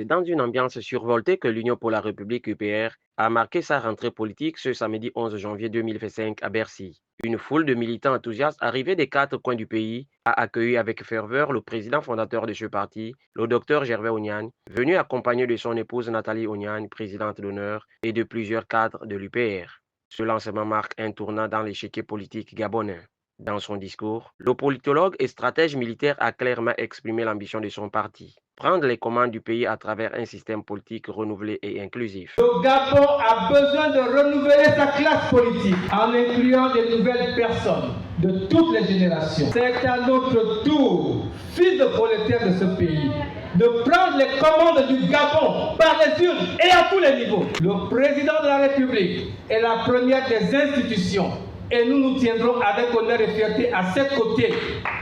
C'est dans une ambiance survoltée que l'Union pour la République UPR a marqué sa rentrée politique ce samedi 11 janvier 2025 à Bercy. Une foule de militants enthousiastes arrivés des quatre coins du pays a accueilli avec ferveur le président fondateur de ce parti, le docteur Gervais Onyan, venu accompagné de son épouse Nathalie Onyan, présidente d'honneur, et de plusieurs cadres de l'UPR. Ce lancement marque un tournant dans l'échiquier politique gabonais. Dans son discours, le politologue et stratège militaire a clairement exprimé l'ambition de son parti: prendre les commandes du pays à travers un système politique renouvelé et inclusif. Le Gabon a besoin de renouveler sa classe politique en incluant de nouvelles personnes de toutes les générations. C'est à notre tour, fils de prolétaires de ce pays, de prendre les commandes du Gabon par les urnes et à tous les niveaux. Le président de la République est la première des institutions et nous nous tiendrons avec honneur et fierté à ses côtés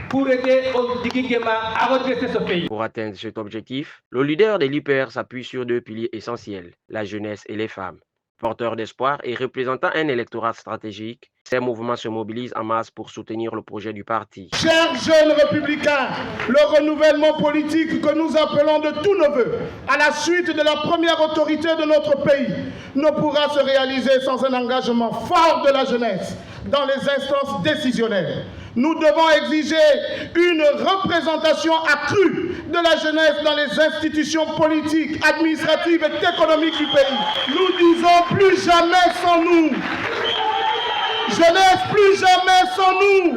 pour aider Digigema à redresser ce pays. Pour atteindre cet objectif, le leader de l'UPR s'appuie sur deux piliers essentiels: la jeunesse et les femmes. Porteur d'espoir et représentant un électorat stratégique, ces mouvements se mobilisent en masse pour soutenir le projet du parti. Chers jeunes républicains, le renouvellement politique que nous appelons de tous nos voeux à la suite de la première autorité de notre pays ne pourra se réaliser sans un engagement fort de la jeunesse dans les instances décisionnelles. Nous devons exiger une représentation accrue de la jeunesse dans les institutions politiques, administratives et économiques du pays. Nous disons plus jamais sans nous. Jeunesse, plus jamais sans nous.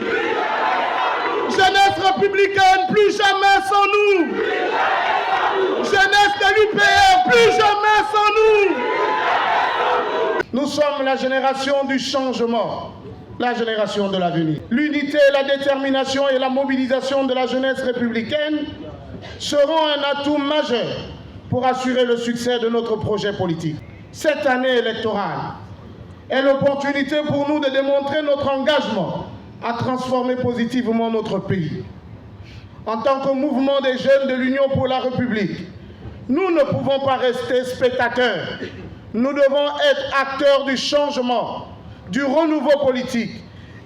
Jeunesse républicaine, plus jamais sans nous. Jeunesse de l'UPR, plus jamais sans nous. Nous sommes la génération du changement, la génération de l'avenir. L'unité, la détermination et la mobilisation de la jeunesse républicaine seront un atout majeur pour assurer le succès de notre projet politique. Cette année électorale est l'opportunité pour nous de démontrer notre engagement à transformer positivement notre pays. En tant que mouvement des jeunes de l'Union pour la République, nous ne pouvons pas rester spectateurs. Nous devons être acteurs du changement, du renouveau politique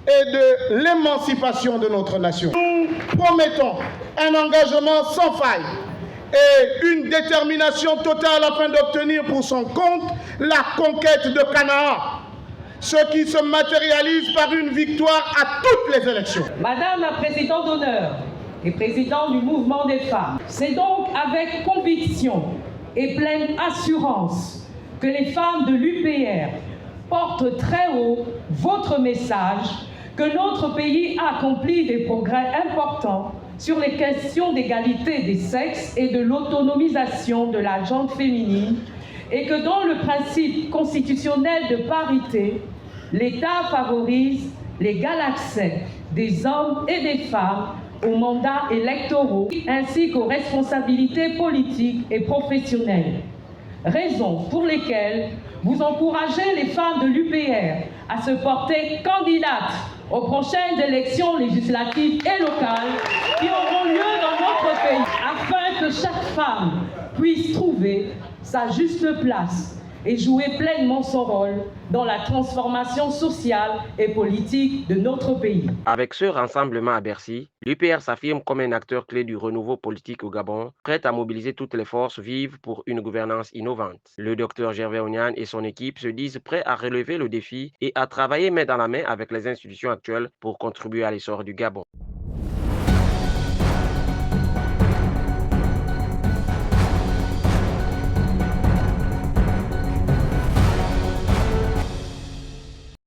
et de l'émancipation de notre nation. Nous promettons un engagement sans faille et une détermination totale afin d'obtenir pour son compte la conquête de Canaan, ce qui se matérialise par une victoire à toutes les élections. Madame la présidente d'honneur et présidente du mouvement des femmes, c'est donc avec conviction et pleine assurance que les femmes de l'UPR portent très haut votre message que notre pays a accompli des progrès importants sur les questions d'égalité des sexes et de l'autonomisation de la gente féminine, et que dans le principe constitutionnel de parité, l'État favorise l'égal accès des hommes et des femmes aux mandats électoraux ainsi qu'aux responsabilités politiques et professionnelles. Raisons pour lesquelles vous encouragez les femmes de l'UPR à se porter candidates aux prochaines élections législatives et locales qui auront lieu dans notre pays, afin que chaque femme puisse trouver sa juste place et jouer pleinement son rôle dans la transformation sociale et politique de notre pays. Avec ce rassemblement à Bercy, l'UPR s'affirme comme un acteur clé du renouveau politique au Gabon, prêt à mobiliser toutes les forces vives pour une gouvernance innovante. Le docteur Gervais Onyan et son équipe se disent prêts à relever le défi et à travailler main dans la main avec les institutions actuelles pour contribuer à l'essor du Gabon.